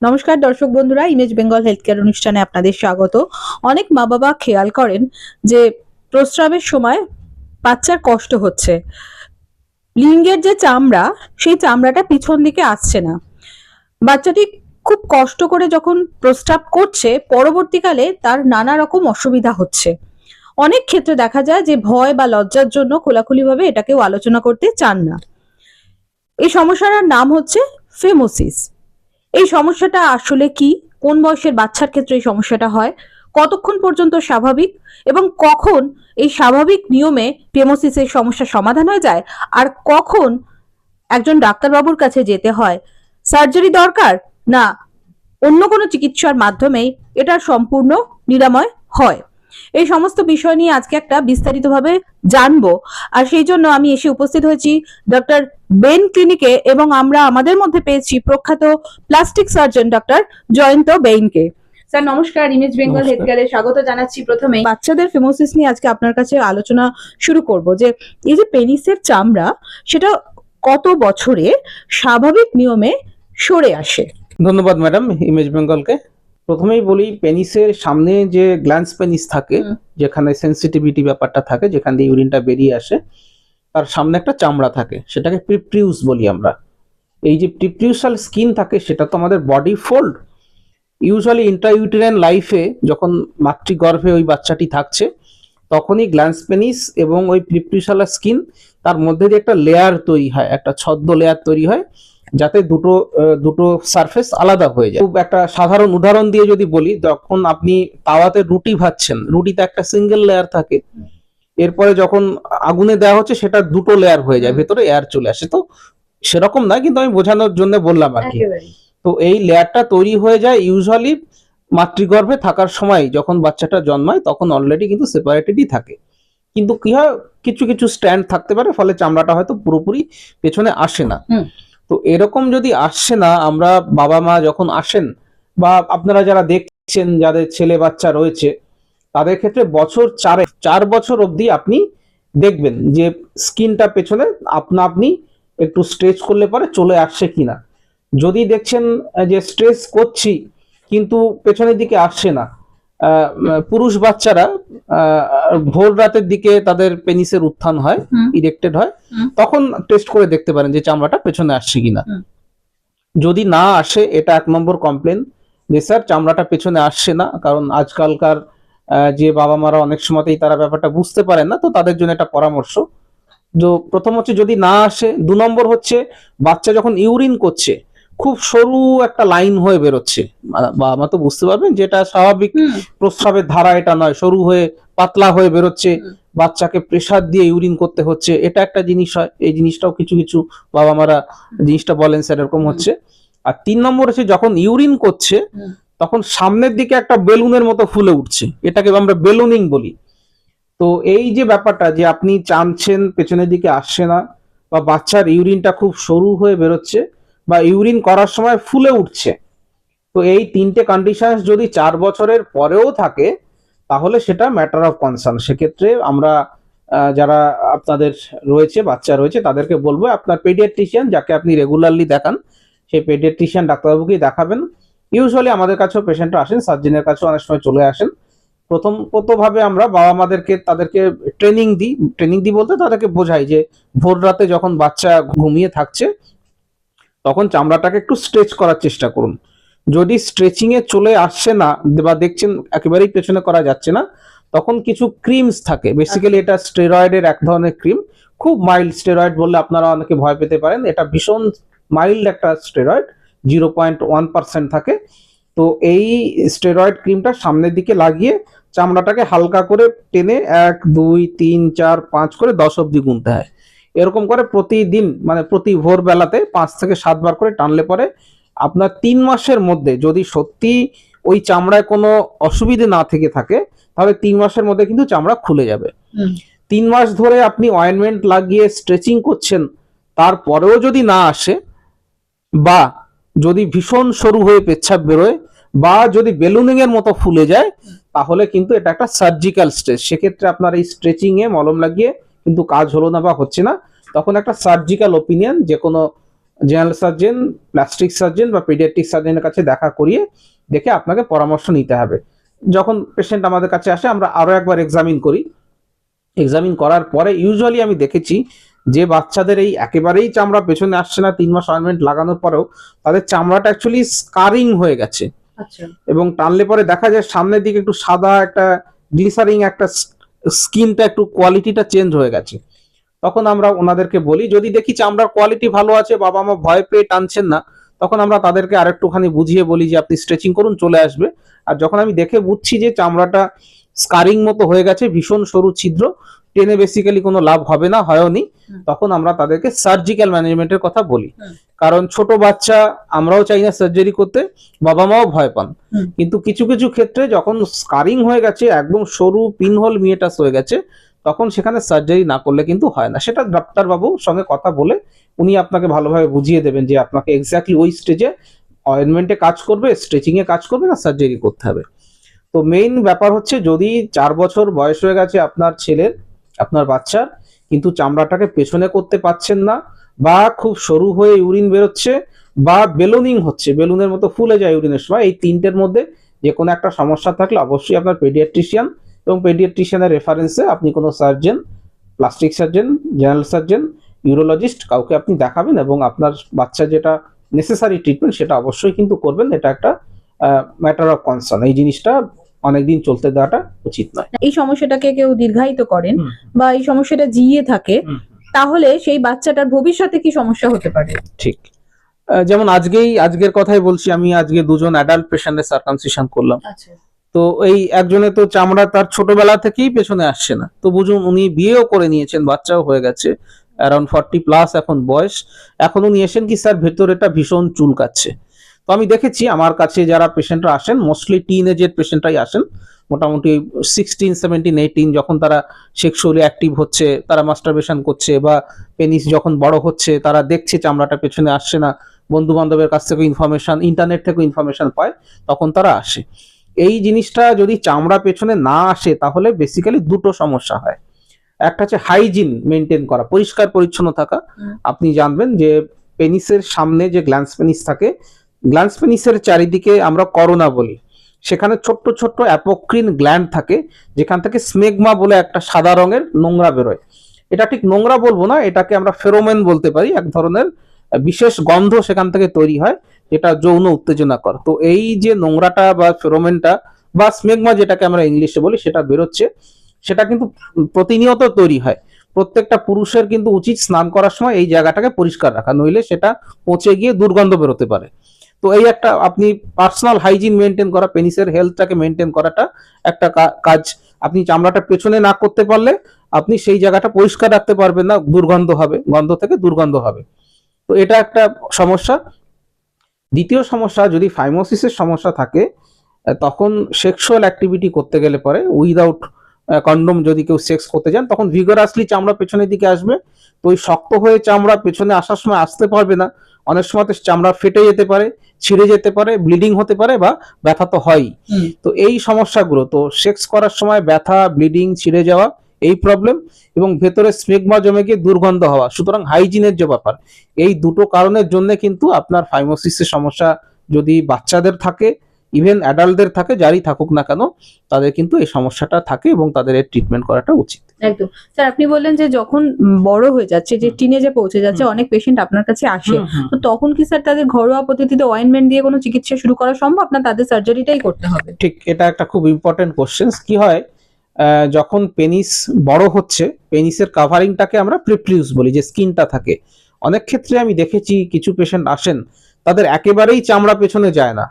নমস্কার দর্শক বন্ধুরা, ইমেজ বেঙ্গল হেলথ কেয়ার অনুষ্ঠানে আপনাদের স্বাগত। অনেক মা বাবা খেয়াল করেন যে প্রস্রাবের সময় বাচ্চার কষ্ট হচ্ছে, লিঙ্গের যে চামড়া সেই চামড়াটা পিছন দিকে আসছে না। বাচ্চাটি খুব কষ্ট করে যখন প্রস্রাব করছে, পরবর্তীকালে তার নানা রকম অসুবিধা হচ্ছে। অনেক ক্ষেত্রে দেখা যায় যে ভয় বা লজ্জার জন্য খোলাখুলিভাবে এটাকেও আলোচনা করতে চান না। এই সমস্যাটার নাম হচ্ছে ফেমোসিস। এই সমস্যাটা আসলে কি, কোন বয়সের বাচ্চার ক্ষেত্রে এই সমস্যাটা হয়, কতক্ষণ পর্যন্ত স্বাভাবিক এবং কখন এই স্বাভাবিক নিয়মে ফেমোসিসের সমস্যা সমাধান হয়ে যায়, আর কখন একজন ডাক্তারবাবুর কাছে যেতে হয়, সার্জারি দরকার না অন্য কোনো চিকিৎসার মাধ্যমেই এটার সম্পূর্ণ নিরাময় হয়, এই সমস্ত বিষয় নিয়ে আজকে একটা বিস্তারিতভাবে জানবো। আর সেই জন্য আমি এসে উপস্থিত হয়েছি ডক্টর বেন ক্লিনিকে এবং আমরা আমাদের মধ্যে পেয়েছি প্রখ্যাত প্লাস্টিক সার্জন ডক্টর জয়ন্ত বেইনকে। স্যার নমস্কার, ইমেজ বেঙ্গল হেলথ কেয়ারে স্বাগত জানাচ্ছি। প্রথমে বাচ্চাদের ফেমোসিস নিয়ে আজকে আপনার কাছে আলোচনা শুরু করব, যে এই যে পেনিসের চামড়া সেটা কত বছরে স্বাভাবিক নিয়মে সরে আসে? ধন্যবাদ ম্যাডাম ইমেজ বেঙ্গলকে। প্রথমেই বলি, পেনিসের সামনে যে গ্ল্যান্স পেনিস থাকে, যেখানে সেন্সিটিভিটি ব্যাপারটা থাকে, যেখান দিয়ে ইউরিনটা বেরিয়ে আসে, তার সামনে একটা চামড়া থাকে, সেটাকে প্রিপ্রিউস বলি আমরা। এই যে প্রিপ্রিউসাল স্কিন থাকে, সেটা তো আমাদের বডি ফোল্ড। ইউজুয়ালি ইন্ট্রাইউটেরাইন লাইফে যখন মাতৃগর্ভে ওই বাচ্চাটি থাকছে, তখনই গ্ল্যান্স পেনিস এবং ওই প্রিপ্রিউসাল স্কিন, তার মধ্যে যে একটা লেয়ার তৈরি হয়, একটা ছদ্ম লেয়ার তৈরি হয়, যাতে দুটো সারফেস আলাদা হয়ে যায়। খুব একটা সাধারণ উদাহরণ দিয়ে যদি বলি, যখন আপনি তাওয়াতে রুটি ভাজছেন, রুটিতে একটা সিঙ্গেল লেয়ার থাকে, এরপরে যখন আগুনে দেওয়া হচ্ছে সেটা দুটো লেয়ার হয়ে যায়, ভেতরে এয়ার চলে আসে। তো সেরকম না, কিন্তু আমি বোঝানোর জন্য বললাম আর কি। তো এই লেয়ারটা তৈরি হয়ে যায় ইউজুয়ালি মাতৃগর্ভে থাকার সময়, যখন বাচ্চাটা জন্মায় তখন অলরেডি কিন্তু সেপারেটেডই থাকে। কিন্তু কি হয়, কিছু কিছু স্ট্যান্ড থাকতে পারে, ফলে চামড়াটা হয়তো পুরোপুরি পেছনে আসে না। তো এরকম যদি আসছে না, আমরা বাবা মা যখন আসেন, বা আপনারা যারা দেখছেন যাদের ছেলে বাচ্চা রয়েছে, তাদের ক্ষেত্রে বছর 4 বছর অবধি আপনি দেখবেন যে স্কিনটা পেছনে আপনি একটু স্ট্রেচ করলে পরে চলে আসছে কিনা। যদি দেখছেন যে স্ট্রেচ করছি কিন্তু পেছনের দিকে আসছে না, পুরুষ বাচ্চারা ভোর রাতের দিকে তাদের পেনিসের উত্থান হয়, ইরেক্টেড হয়, তখন টেস্ট করে দেখতে পারেন যে চামড়াটা পেছনে আসছে কিনা। যদি না আসে, এটা 1 নম্বর কমপ্লেন, যে স্যার চামড়াটা পেছনে আসছে না। কারণ আজকালকার যে বাবা মারা অনেক সময়তেই তারা ব্যাপারটা বুঝতে পারেন না, তো তাদের জন্য একটা পরামর্শ। তো প্রথম হচ্ছে যদি না আসে। 2 নম্বর হচ্ছে, বাচ্চা যখন ইউরিন করছে খুব সরু একটা লাইন হয়ে বেরোচ্ছে, বাবা মা তো বুঝতে পারবেন যেটা স্বাভাবিক প্রস্রাবের ধারা, এটা নয়, সরু হয়ে পাতলা হয়ে বেরোচ্ছে, বাচ্চাকে প্রেসার দিয়ে ইউরিন করতে হচ্ছে, এটা একটা জিনিস হয়। এই জিনিসটাও কিছু কিছু বাবা মারা জিনিসটা বলেন স্যার এরকম হচ্ছে। আর 3 নম্বর হচ্ছে, যখন ইউরিন করছে তখন সামনের দিকে একটা বেলুনের মতো ফুলে উঠছে, এটাকে আমরা বেলুনিং বলি। তো এই যে ব্যাপারটা, যে আপনি টানছেন পেছনের দিকে আসছে না, বা বাচ্চার ইউরিনটা খুব সরু হয়ে বেরোচ্ছে, বা ইউরিন করার সময় ফুলে উঠছে, তো এই 3টে কন্ডিশন যদি 4 বছরের পরেও থাকে, তাহলে সেটা ম্যাটার অফ কনসার্ন। সেক্ষেত্রে আমরা যারা আপনাদের রয়েছে, বাচ্চা রয়েছে, তাদেরকে বলবো আপনার পেডিয়াট্রিশিয়ান, যাকে আপনি রেগুলারলি দেখান, সেই পেডিয়াট্রিশিয়ান ডাক্তারবাবুকেই দেখাবেন। ইউজুয়ালি আমাদের কাছেও পেশেন্টরা আসেন, সার্জনের কাছেও অনেক সময় চলে আসেন। প্রথমভাবে আমরা বাবা মাদেরকে তাদেরকে ট্রেনিং দিই বলতে তাদেরকে বোঝাই যে ভোর রাতে যখন বাচ্চা ঘুমিয়ে থাকছে, তখন চামড়াটাকে একটু স্ট্রেচ করার চেষ্টা করুন। যদি স্ট্রেচিং এ চলে আসছে না, বা দেখছেন একেবারেই পেছনে করা যাচ্ছে না, তখন কিছু ক্রিমস থাকে, বেসিক্যালি এটা স্টেরয়েডের এক ধরনের ক্রিম, খুব মাইল্ড স্টেরয়েড বললে আপনারা অনেকে ভয় পেতে পারেন, এটা ভীষণ মাইল্ড একটা স্টেরয়েড, 0.1% থাকে। তো এই স্টেরয়েড ক্রিমটা সামনের দিকে লাগিয়ে চামড়াটাকে হালকা করে টেনে 1 2 3 4 5 করে 10 অব্দি গুনতে হয়। এরকম করে প্রতিদিন, মানে প্রতি ভোর বেলাতে 5 থেকে 7 বার করে টানলে পরে আপনার 3 মাসের মধ্যে, যদি সত্যি ওই চামড়ায় কোনো অসুবিধা না থেকে থাকে, তাহলে 3 মাসের মধ্যে কিন্তু চামড়া খুলে যাবে। 3 মাস ধরে আপনি অয়েনমেন্ট লাগিয়ে স্ট্রেচিং করছেন, তারপরেও যদি না আসে, বা যদি ভীষণ সরু হয়ে পেচ্ছাপ বেরোয়, বা যদি বেলুনিং এর মতো ফুলে যায়, তাহলে কিন্তু এটা একটা সার্জিক্যাল স্ট্রেচ। সেক্ষেত্রে আপনার এই স্ট্রেচিং এ মলম লাগিয়ে কিন্তু কাজ হলো না বা হচ্ছে না, তখন একটা সার্জিক্যাল ওপিনিয়ন যে কোনো জেনারেল সার্জন, প্লাস্টিক সার্জন বা পেডিয়াট্রিক সার্জনের কাছে দেখা করিয়ে দেখে আপনাকে পরামর্শ নিতে হবে। যখন পেশেন্ট আমাদের কাছে আসে আমরা আরো একবার এক্সামিন করি। এক্সামিন করার পরে ইউজুয়ালি আমি দেখেছি যে বাচ্চাদের এই একেবারেই চামড়া পেছনে আসছে না, 3 মাস অয়েন্টমেন্ট লাগানোর পরেও তাদের চামড়াটা অ্যাকচুয়ালি স্কারিং হয়ে গেছে, আচ্ছা, এবং টানলে পরে দেখা যায় সামনের দিকে একটু সাদা একটা গ্লিসারিং একটা স্কিনটা একটু কোয়ালিটিটা চেঞ্জ হয়ে গেছে। তখন আমরা ওনাদেরকে বলি, যদি দেখি চামড়ার কোয়ালিটি ভালো আছে, বাবা মা ভয় পেয়ে টানছেন না, তখন আমরা তাদেরকে আরেকটুখানি বুঝিয়ে বলি যে আপনি স্ট্রেচিং করুন, চলে আসবে। আর যখন আমি দেখে বুঝছি যে চামড়াটা স্কারিং মতো হয়ে গেছে, ভীষণ সরু ছিদ্র, টেনে বেসিক্যালি কোনো লাভ হবে না, হয়নি, তখন আমরা তাদেরকে সার্জিক্যাল ম্যানেজমেন্টের কথা বলি। কারণ ছোট বাচ্চা, আমরাও চাই না সার্জারি করতে, বাবা মাও ভয় পান। কিন্তু কিছু কিছু ক্ষেত্রে যখন স্কারিং হয়ে গেছে, একদম সরু পিনহোল মিয়েটাস হয়ে গেছে, তখন সেখানে সার্জারি না করলে কিন্তু হয় না। সেটা ডাক্তারবাবুর সঙ্গে কথা বলে উনি আপনাকে ভালোভাবে বুঝিয়ে দেবেন যে আপনাকে এক্স্যাক্টলি ওই স্টেজে অয়েনমেন্টে কাজ করবে, স্ট্রেচিং এ কাজ করবে, না সার্জারি করতে হবে। তো মেইন ব্যাপার হচ্ছে, যদি 4 বছর বয়স হয়ে গেছে আপনার ছেলের, আপনার বাচ্চার, কিন্তু চামড়াটাকে পেছনে করতে পারছেন না, বা খুব সরু হয়ে ইউরিন বেরোচ্ছে, বা বেলুনিং হচ্ছে, বেলুনের মতো ফুলে যায় ইউরিনের সময়, এই তিনটের মধ্যে যে কোনো একটা সমস্যা থাকলে অবশ্যই আপনার পেডিয়াট্রিশিয়ান, এবং পেডিয়াট্রিশিয়ানের রেফারেন্সে আপনি কোনো surgeon, plastic surgeon, general surgeon, urologist কাউকে আপনি দেখাবেন, এবং আপনার বাচ্চা যেটা নেসেসারি ট্রিটমেন্ট সেটা অবশ্যই কিন্তু করবেন। এটা একটা ম্যাটার অফ কনসার্ন। এই জিনিসটা অনেকদিন চলতে দেওয়াটা উচিত নয়। এই সমস্যাটাকে কেউ দীর্ঘায়িত করেন বা এই সমস্যাটা জিইয়ে থাকে, তাহলে সেই বাচ্চাটার ভবিষ্যতে কি সমস্যা হতে পারে? ঠিক, যেমন আজকের কথাই বলছি, আমি আজকে 2জন অ্যাডাল্ট পেশেন্টের সার্কামসিশন করলাম। আচ্ছা, তো এই একজনে তো চামড়া তার ছোটবেলা থেকেই পেছনে আসছে না, তো বুঝুন উনি বিয়েও করে নিয়েছেন, বাচ্চাও হয়ে গেছে, অ্যারাউন্ড 40+ এখন বয়স। এখন উনি এসেন কি, স্যার ভেতরেটা ভীষণ চুলকাচ্ছে। তো আমি দেখেছি আমার কাছে যারা পেশেন্টরা আসেন, মোস্টলি টিন এজের পেশেন্টরাই আসেন, মোটামুটি 16, 17, 18, যখন তারা সেক্সুয়ালি অ্যাক্টিভ হচ্ছে, তারা মাস্টারবেশন করছে, বা পেনিস যখন বড় হচ্ছে, তারা দেখছে চামড়াটা পেছনে আসছে না, বন্ধু বান্ধবের কাছ থেকে ইনফরমেশন, ইন্টারনেট থেকে ইনফরমেশন পায়, তখন তারা আসে। এই জিনিসটা যদি চামড়া পেছনে না আসে, তাহলে বেসিক্যালি দুটো সমস্যা হয়। একটা হচ্ছে হাইজিন মেনটেন করা, পরিষ্কার পরিচ্ছন্ন থাকা। আপনি জানবেন যে পেনিসের সামনে যে গ্ল্যান্স পেনিস থাকে, গ্ল্যান্স পেনিসের চারিদিকে আমরা করোনা বলি, সেখানে ছোট্ট ছোট্ট অ্যাপোক্রিন গ্ল্যান্ড থাকে, যেখান থেকে স্মেগমা বলে একটা সাদা রঙের নোংরা বেরোয়। এটা ঠিক নোংরা বলবো না, এটাকে আমরা ফেরোমেন বলতে পারি, এক ধরনের বিশেষ গন্ধ সেখান থেকে তৈরি হয়, যেটা যৌন উত্তেজনা করে। তো এই যে নোংরাটা বা ফেরোমেনটা বা স্মেগমা যেটাকে আমরা ইংলিশে বলি, সেটা বেরোচ্ছে, সেটা কিন্তু প্রতিনিয়ত তৈরি হয়। প্রত্যেকটা পুরুষের কিন্তু উচিত স্নান করার সময় এই জায়গাটাকে পরিষ্কার রাখা, নইলে সেটা পচে গিয়ে দুর্গন্ধ বেরোতে পারে। তো এই একটা আপনি পার্সোনাল হাইজিন মেনটেন করা, পেনিসের হেলথটাকে মেনটেন করাটা একটা কাজ। আপনি চামড়াটা পেছনে না করতে পারলে আপনি সেই জায়গাটা পরিষ্কার রাখতে পারবেন না, দুর্গন্ধ হবে, গন্ধ থেকে দুর্গন্ধ হবে। তো এটা একটা সমস্যা। দ্বিতীয় সমস্যা, যদি ফাইমোসিসের সমস্যা থাকে, তখন সেক্সুয়াল অ্যাক্টিভিটি করতে গেলে পরে উইদাউট কন্ডোম যদি কেউ সেক্স করতে যান, তখন ভিগারাসলি চামড়া পেছনের দিকে আসবে। তো ওই শক্ত হয়ে চামড়া পেছনে আসার সময় আসতে পারবে না, অনেক সময় চামড়া ফেটে যেতে পারে, ছিঁড়ে যেতে পারে, ব্লিডিং হতে পারে, বা ব্যথা তো হয়ই। তো এই সমস্যাগুলো, তো সেক্স করার সময় ব্যথা, ব্লিডিং, ছিঁড়ে যাওয়া, এই প্রবলেম, এবং ভেতরে স্মেগমা জমে গিয়ে দুর্গন্ধ হওয়া। সুতরাং হাইজিনের যে ব্যাপার, এই দুটো কারণের জন্য কিন্তু আপনার ফাইমোসিসের সমস্যা যদি বাচ্চাদের থাকে, ইভেন অ্যাডাল্টদের থাকে, যারই থাকুক না কেন, তাদের কিন্তু এই সমস্যাটা থাকে, এবং তাদের এর ট্রিটমেন্ট করাটা উচিত। একদম। স্যার, আপনি বললেন যে যখন বড় হয়ে যাচ্ছে, যে টিনেজে পৌঁছে যাচ্ছে, অনেক পেশেন্ট আপনার কাছে আসে, তো তখন কি স্যার তাদের ঘরোয়া পদ্ধতিতে অয়েনমেন্ট দিয়ে কোনো চিকিৎসা শুরু করা সম্ভব, না তাদের সার্জারিটাই করতে হবে? ঠিক, এটা একটা খুব ইম্পর্টেন্ট কোশ্চেন। কি হয়, যখন পেনিস বড় হচ্ছে, পেনিসের কাভারিংটাকে আমরা প্রিপ্লিউস বলি, যে স্কিনটা থাকে। অনেক ক্ষেত্রে আমি দেখেছি কিছু পেশেন্ট আসেন, তাদের একেবারেই চামড়া পেছনে যায় না,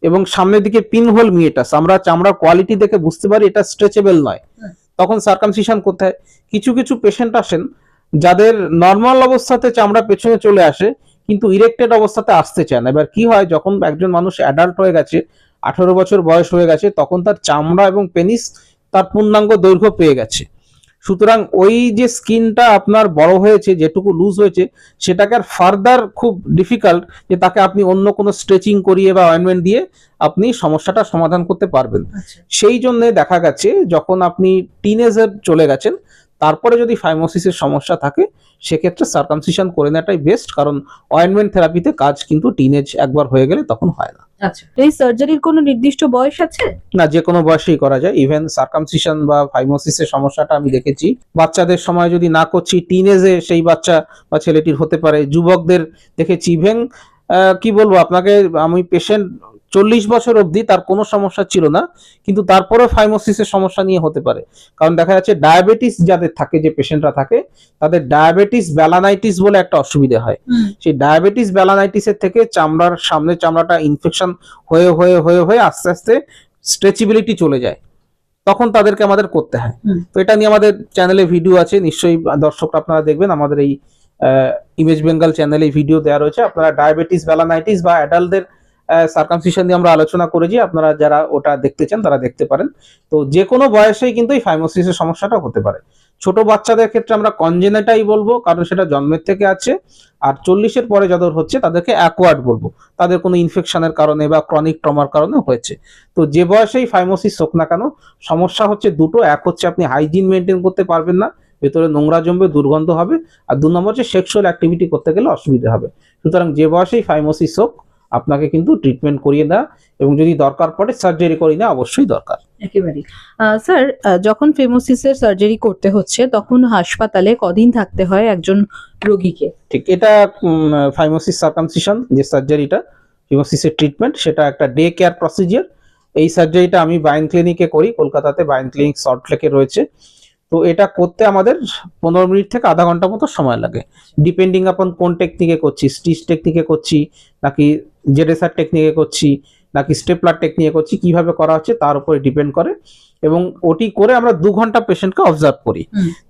এবং সামনের দিকে পিনহোল মিয়েটাস, আমরা চামড়ার কোয়ালিটি দেখে বুঝতে পারি এটা স্ট্রেচেবল নয়, তখন সার্কামসিশন করতে হয়। কিছু কিছু পেশেন্ট আসেন যাদের নর্মাল অবস্থাতে চামড়া পেছনে চলে আসে, কিন্তু ইরেক্টেড অবস্থাতে আসতে চায় না। এবার কি হয়, যখন একজন মানুষ অ্যাডাল্ট হয়ে গেছে, 18 বছর বয়স হয়ে গেছে, তখন তার চামড়া এবং পেনিস তার পূর্ণাঙ্গ দৈর্ঘ্য পেয়ে গেছে। সুতরাং ওই যে স্কিনটা আপনার বড় হয়েছে, যেটুকু লুজ হয়েছে, সেটাকে আর ফার্দার খুব ডিফিকাল্ট যে তাকে আপনি অন্য কোনো স্ট্রেচিং করিয়ে বা অয়েনমেন্ট দিয়ে আপনি সমস্যাটা সমাধান করতে পারবেন। সেই জন্য দেখা গেছে যখন আপনি টিনেজার চলে গেছেন, তারপরে যদি ফাইমোসিসের সমস্যা থাকে সেক্ষেত্রে সার্কামসিশন করে নেওয়াটাই বেস্ট, কারণ অয়েন্টমেন্ট থেরাপিতে কাজ কিন্তু টিনেজ একবার হয়ে গেলে তখন হয় না। আচ্ছা, এই সার্জারির কোনো নির্দিষ্ট বয়স আছে? না, যে কোনো বয়সেই করা যায়। ইভেন সার্কামসিশন বা ফাইমোসিসের সমস্যাটা আমি দেখেছি বাচ্চাদের সময় যদি না করছি, টিনেজে সেই বাচ্চা বা ছেলেটির হতে পারে, যুবকদের দেখেছি। ইভেন কি বলবো আপনাকে, আমি পেশেন্ট 40 বছর অবধি তার কোনো সমস্যা ছিল না, কিন্তু তারপরেও ফাইমোসিসের সমস্যা নিয়ে হতে পারে। কারণ দেখা যাচ্ছে ডায়াবেটিস যাদের থাকে, যে পেশেন্টরা থাকে, তাদের ডায়াবেটিস ব্যালানাইটিস বলে একটা অসুবিধা হয়। সেই ডায়াবেটিস ব্যালানাইটিসের থেকে চামড়ার সামনে চামড়াটা ইনফেকশন হয়ে হয়ে হয়ে হয়ে আস্তে আস্তে স্ট্রেচেবিলিটি চলে যায়, তখন তাদেরকে আমাদের করতে হয়। তো এটা নিয়ে আমাদের চ্যানেলে ভিডিও আছে, নিশ্চয়ই দর্শকরা আপনারা দেখবেন। আমাদের এই ইমেজ বেঙ্গল চ্যানেলে ভিডিও দেওয়া রয়েছে। আপনারা ডায়াবেটিস ব্যালানাইটিস বা অ্যাডাল্টদের সার্কামসিশন নিয়ে আমরা আলোচনা করেছি, আপনারা যারা ওটা দেখতে চান তারা দেখতে পারেন। তো যে কোনো বয়সেই কিন্তু এই ফাইমোসিসের সমস্যাটা হতে পারে। ছোট বাচ্চাদের ক্ষেত্রে আমরা কনজেনেটাই বলবো, কারণ সেটা জন্মের থেকে আছে। আর 40-এর পরে যাদের হচ্ছে তাদেরকে অ্যাকোয়ার্ড বলবো, তাদের কোনো ইনফেকশনের কারণে বা ক্রনিক ট্রমার কারণে হয়েছে। তো যে বয়সেই ফাইমোসিস হোক না কেন, সমস্যা হচ্ছে দুটো। এক হচ্ছে আপনি হাইজিন মেনটেন করতে পারবেন না, ভেতরে নোংরা জমবে, দুর্গন্ধ হবে। আর 2 নম্বর হচ্ছে সেক্সুয়াল অ্যাক্টিভিটি করতে গেলে অসুবিধা হবে। সুতরাং যে বয়সেই ফাইমোসিস হোক, আপনাকে কিন্তু ট্রিটমেন্ট করিয়ে দেওয়া এবং যদি দরকার পড়ে সার্জারি করিয়ে নেওয়া অবশ্যই দরকার। একেবারেই। স্যার, যখন ফেমোসিসের সার্জারি করতে হচ্ছে তখন হাসপাতালে কদিন থাকতে হয় একজন রোগীকে? ঠিক, এটা ফাইমোসিস সার্কামসিশন যে সার্জারিটা, ফিমোসিসের ট্রিটমেন্ট, সেটা একটা ডে কেয়ার প্রসিজিয়ার। এই সার্জারিটা আমি বায়ন ক্লিনিকে করি, কলকাতাতে বায়ন ক্লিনিক সল্টলেকে রয়েছে। তো এটা করতে আমাদের 15 মিনিট থেকে আধা ঘন্টা মতো সময় লাগে, ডিপেন্ডিং আপন কোন টেকনিকে করছি, স্টিচ টেকনিকে করছি নাকি জেডেসার টেকনিকে করছি নাকি স্টেপলার টেকনিকে করছি, কিভাবে করা হচ্ছে তার উপরে ডিপেন্ড করে। এবং ওটি করে আমরা 2 ঘন্টা পেশেন্টকে অবজার্ভ করি।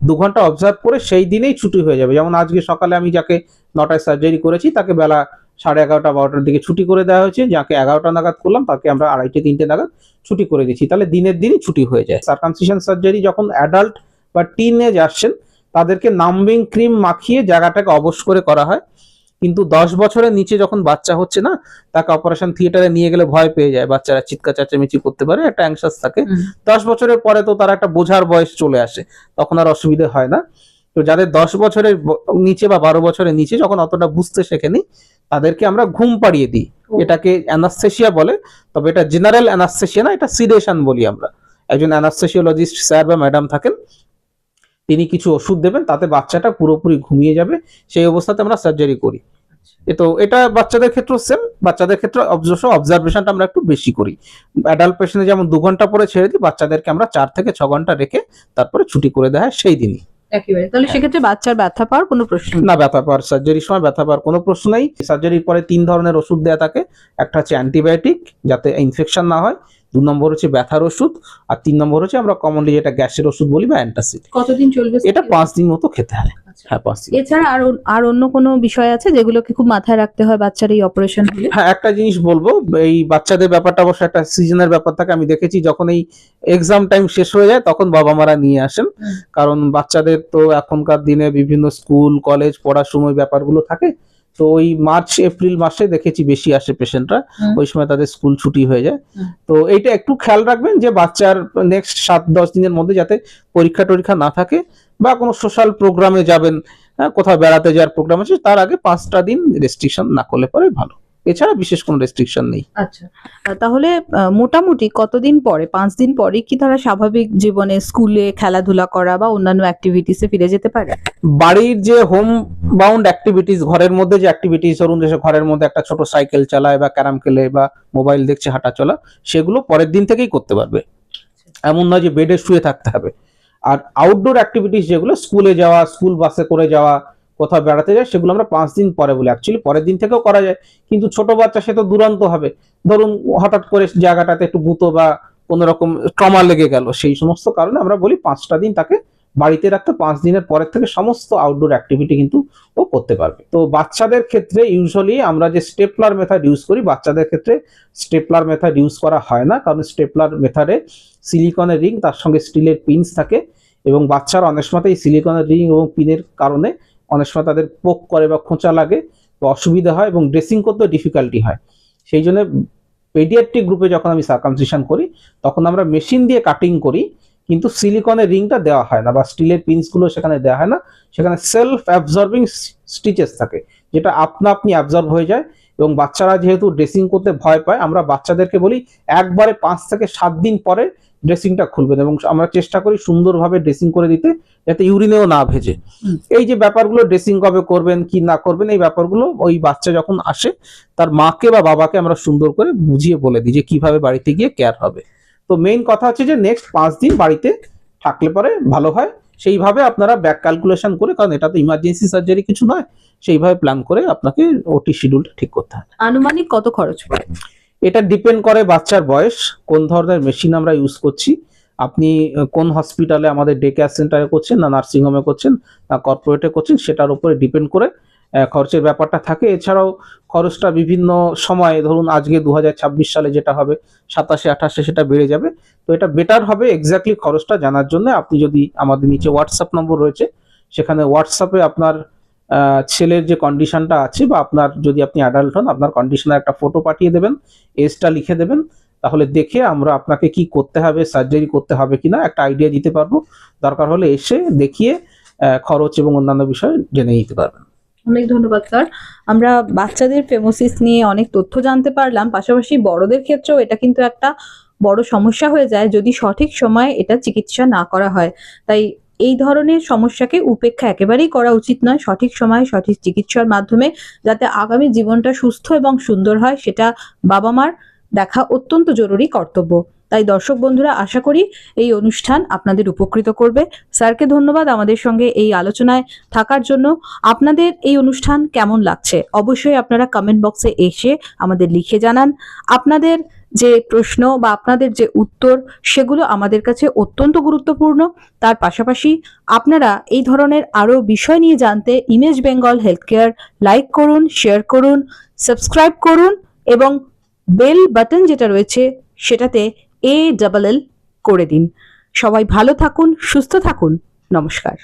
2 ঘন্টা অবজার্ভ করে সেই দিনেই ছুটি হয়ে যাবে। যেমন আজকে সকালে আমি যাকে 9টায় সার্জারি করেছি তাকে বেলা 11:30 12টার দিকে ছুটি করে দেওয়া হয়েছে। যাকে 11টা নাগাদ করলাম তাকে আমরা 2:30 3টে নাগাদ ছুটি করে দিচ্ছি। তাহলে দিনের দিনই ছুটি হয়ে যায়। সার্কামসিশন সার্জারি যখন অ্যাডাল্ট বা টিনেজ আসছেন তাদেরকে নাম্বিং ক্রিম মাখিয়ে জায়গাটাকে অবশ করে করা হয়। কিন্তু 10 বছরের নিচে যখন বাচ্চা হচ্ছে না, তাকে অপারেশন থিয়েটারে নিয়ে গেলে ভয় পেয়ে যায়, বাচ্চারা চিৎকার চেঁচামেচি করতে পারে, একটা অ্যাংশাস থাকে। 10 বছরের পরে তো তার একটা বোঝার বয়স চলে আসে, তখন আর অসুবিধা হয় না। তো যাদের 10 বছরের নিচে বা 12 বছরের নিচে যখন অতটা বুঝতে শেখেনি, তাদেরকে আমরা ঘুম পাড়িয়ে দিই। এটাকে অ্যানাস্থেসিয়া বলে, তবে এটা জেনারেল অ্যানাস্থেসিয়া না, এটা সিডেশন বলি আমরা। একজন অ্যানাস্থেসিওলজিস্ট স্যার বা ম্যাডাম থাকেন, তিনি কিছু ওষুধ দেবেন, তাতে বাচ্চাটা পুরোপুরি ঘুমিয়ে যাবে। সেই অবস্থাতে আমরা সার্জারি করি। তো এটা বাচ্চাদের ক্ষেত্রে সেম, বাচ্চাদের ক্ষেত্রে অবশ্য অবজারভেশনটা আমরা একটু বেশি করি। অ্যাডাল্ট পেশেন্টে যেমন 2 ঘন্টা পরে ছেড়ে দিই, বাচ্চাদেরকে আমরা 4 থেকে 6 ঘন্টা রেখে তারপরে ছুটি করে দেওয়া হয় সেই দিনই। একেবারে। তাহলে সেক্ষেত্রে বাচ্চার ব্যথা পাওয়ার কোনো প্রশ্ন নেই? না, ব্যথা পাওয়ার, সার্জারির সময় ব্যথা পাওয়ার কোনো প্রশ্ন নেই। সার্জারির পরে 3 ধরনের ওষুধ দেওয়া থাকে। একটা হচ্ছে অ্যান্টিবায়োটিক, যাতে ইনফেকশন না হয়। 2 নম্বর হচ্ছে ব্যথার ওষুধ। আর 3 নম্বর হচ্ছে আমরা কমনলি যেটা গ্যাসের ওষুধ বলি বা অ্যান্টাসিড। কতদিন চলবে? এটা 5 দিন মতো খেতে হয়। হ্যাঁ, 5 দিন। এছাড়া আর অন্য কোনো বিষয় আছে যেগুলোকে খুব মাথায় রাখতে হয় বাচ্চার এই অপারেশন হলে? হ্যাঁ, একটা জিনিস বলবো, এই বাচ্চাদের ব্যাপারটা অবশ্য একটা সিজনের ব্যাপার থাকে। আমি দেখেছি যখন এই এক্সাম টাইম শেষ হয়ে যায় তখন বাবা মারা নিয়ে আসেন, কারণ বাচ্চাদের তো এখনকার দিনে বিভিন্ন স্কুল কলেজ পড়াশোনার ব্যাপারগুলো থাকে। তো ওই মার্চ এপ্রিল মাসে দেখেছি বেশি আসে পেশেন্টরা, ওই সময় তাদের স্কুল ছুটি হয়ে যায়। তো এইটা একটু খেয়াল রাখবেন যে বাচ্চার নেক্সট 7-10 দিনের মধ্যে যাতে পরীক্ষা টরীক্ষা না থাকে, বা কোনো সোশ্যাল প্রোগ্রামে যাবেন, কোথাও বেড়াতে যাওয়ার প্রোগ্রাম আছে, তার আগে 5টা দিন রেস্ট্রিকশন না করলে পরে ভালো। এছাড়া বিশেষ কোনো রেস্ট্রিকশন নেই। আচ্ছা, তাহলে মোটামুটি কতদিন পরে, 5 দিন পরে কি তারা স্বাভাবিক জীবনে স্কুলে খেলাধুলা করা বা অন্যান্য অ্যাক্টিভিটিসে ফিরে যেতে পারে? বাড়ির যে হোম বাউন্ড অ্যাক্টিভিটিস, ঘরের মধ্যে যে অ্যাক্টিভিটিস, ধরুন যে ঘরের মধ্যে একটা ছোট সাইকেল চালায় বা ক্যারাম খেলে বা মোবাইল দেখছে, হাঁটা চলা, সেগুলো পরের দিন থেকেই করতে পারবে। এমন নয় যে বেডে শুয়ে থাকতে হবে। আর আউটডোর অ্যাক্টিভিটিস যেগুলো, স্কুলে যাওয়া, স্কুল বাসে করে যাওয়া, কোথাও বেড়াতে যায়, সেগুলো আমরা 5 দিন পরে বলি। অ্যাকচুয়ালি পরের দিন থেকেও করা যায়, কিন্তু ছোট বাচ্চা সে তো দুরন্ত হবে। ধরুন হঠাৎ করে জায়গাটাতে একটু গুঁতো বা কোনো রকম ট্রমা লেগে গেল, সেই সমস্ত কারণে আমরা বলি 5টা দিন তাকে বাড়িতে রাখতে। 5 দিনের পরের থেকে সমস্ত আউটডোর অ্যাক্টিভিটি কিন্তু ও করতে পারবে। তো বাচ্চাদের ক্ষেত্রে ইউজুয়ালি আমরা যে স্টেপলার মেথড ইউজ করি, বাচ্চাদের ক্ষেত্রে স্টেপলার মেথড ইউজ করা হয় না, কারণ স্টেপলার মেথডে সিলিকনের রিং, তার সঙ্গে স্টিলের পিনস থাকে, এবং বাচ্চারা অনেক সময় এই সিলিকনের রিং এবং পিনের কারণে অনেক সময় তাদের পোক করে বা খোঁচা লাগে বা অসুবিধা হয়, এবং ড্রেসিং করতেও ডিফিকাল্টি হয়। সেই জন্য পেডিয়াট্রিক গ্রুপে যখন আমি সার্কামসিশন করি তখন আমরা মেশিন দিয়ে কাটিং করি, কিন্তু সিলিকনের রিংটা দেওয়া হয় না বা স্টিলের পিনসগুলো সেখানে দেওয়া হয় না, সেখানে সেলফ অ্যাবজর্বিং স্টিচেস থাকে, যেটা আপনি অ্যাবজর্ব হয়ে যায়। এবং বাচ্চারা যেহেতু ড্রেসিং করতে ভয় পায়, আমরা বাচ্চাদেরকে বলি একবারে 5 থেকে 7 দিন পরে ড্রেসিংটা খুলবেন, এবং আমরা চেষ্টা করি সুন্দরভাবে ড্রেসিং করে দিতে, যাতে ইউরিনেও না ভেজে। এই যে ব্যাপারগুলো, ড্রেসিং কবে করবেন কি না করবেন, এই ব্যাপারগুলো ওই বাচ্চা যখন আসে তার মাকে বা বাবাকে আমরা সুন্দর করে বুঝিয়ে বলে দিই যে কিভাবে বাড়িতে গিয়ে কেয়ার হবে। তো মেইন কথা হচ্ছে যে নেক্সট 5 দিন বাড়িতে থাকলে পরে ভালো হয়, সেইভাবে আপনারা ব্যাক ক্যালকুলেশন করে, কারণ এটা তো ইমার্জেন্সি সার্জারি কিছু নয়, সেইভাবে প্ল্যান করে আপনাকে ওটি শিডিউলটা ঠিক করতে হবে। আনুমানিক কত খরচ পড়ে? এটা ডিপেন্ড করে বাচ্চার বয়স, কোন ধরনের মেশিন আমরা ইউজ করছি, আপনি কোন হসপিটালে, আমাদের ডে কেয়ার সেন্টারে করছেন না নার্সিং হোমে করছেন না কর্পোরেটে করছেন, সেটার উপরে ডিপেন্ড করে খরচের ব্যাপারটা থাকে। এছাড়াও খরচটা বিভিন্ন সময়ে, ধরুন আজকে 2026 সালে যেটা হবে 27-28 সেটা বেড়ে যাবে। তো এটা বেটার হবে এক্স্যাক্টলি খরচটা জানার জন্য আপনি যদি আমাদের নিচে হোয়াটসঅ্যাপ নম্বর রয়েছে, সেখানে হোয়াটসঅ্যাপে আপনার ছেলের যে কন্ডিশনটা আছে, বা আপনার যদি আপনি অ্যাডাল্ট হন, আপনার কন্ডিশনের একটা ফটো পাঠিয়ে দেবেন, এজটা লিখে দেবেন, তাহলে দেখে আমরা আপনাকে কি করতে হবে, সার্জারি করতে হবে কিনা একটা আইডিয়া দিতে পারবো। দরকার হলে এসে দেখিয়ে খরচ এবং অন্যান্য বিষয় জেনে নিতে পারবেন। অনেক ধন্যবাদ স্যার। আমরা বাচ্চাদের ফেমোসিস নিয়ে অনেক তথ্য জানতে পারলাম, পাশাপাশি বড়দের ক্ষেত্রেও এটা কিন্তু একটা বড় সমস্যা হয়ে যায় যদি সঠিক সময়ে এটা চিকিৎসা না করা হয়। তাই এই ধরনের সমস্যাকে উপেক্ষা একেবারেই করা উচিত নয়। সঠিক সময়ে সঠিক চিকিৎসার মাধ্যমে যাতে আগামী জীবনটা সুস্থ এবং সুন্দর হয়, সেটা বাবা মার দেখা অত্যন্ত জরুরি কর্তব্য। তাই দর্শক বন্ধুরা, আশা করি এই অনুষ্ঠান আপনাদের উপকৃত করবে। স্যারকে ধন্যবাদ আমাদের সঙ্গে এই আলোচনায় থাকার জন্য। আপনাদের এই অনুষ্ঠান কেমন লাগছে অবশ্যই আপনারা কমেন্ট বক্সে এসে আমাদের লিখে জানান। আপনাদের যে প্রশ্ন বা আপনাদের যে উত্তর, সেগুলো আমাদের কাছে অত্যন্ত গুরুত্বপূর্ণ। তার পাশাপাশি আপনারা এই ধরনের আরো বিষয় নিয়ে জানতে image Bengal health care like করুন, শেয়ার করুন, সাবস্ক্রাইব করুন এবং বেল বাটন যেটা রয়েছে সেটাতে ALL করে দিন। সবাই ভালো থাকুন, সুস্থ থাকুন। নমস্কার।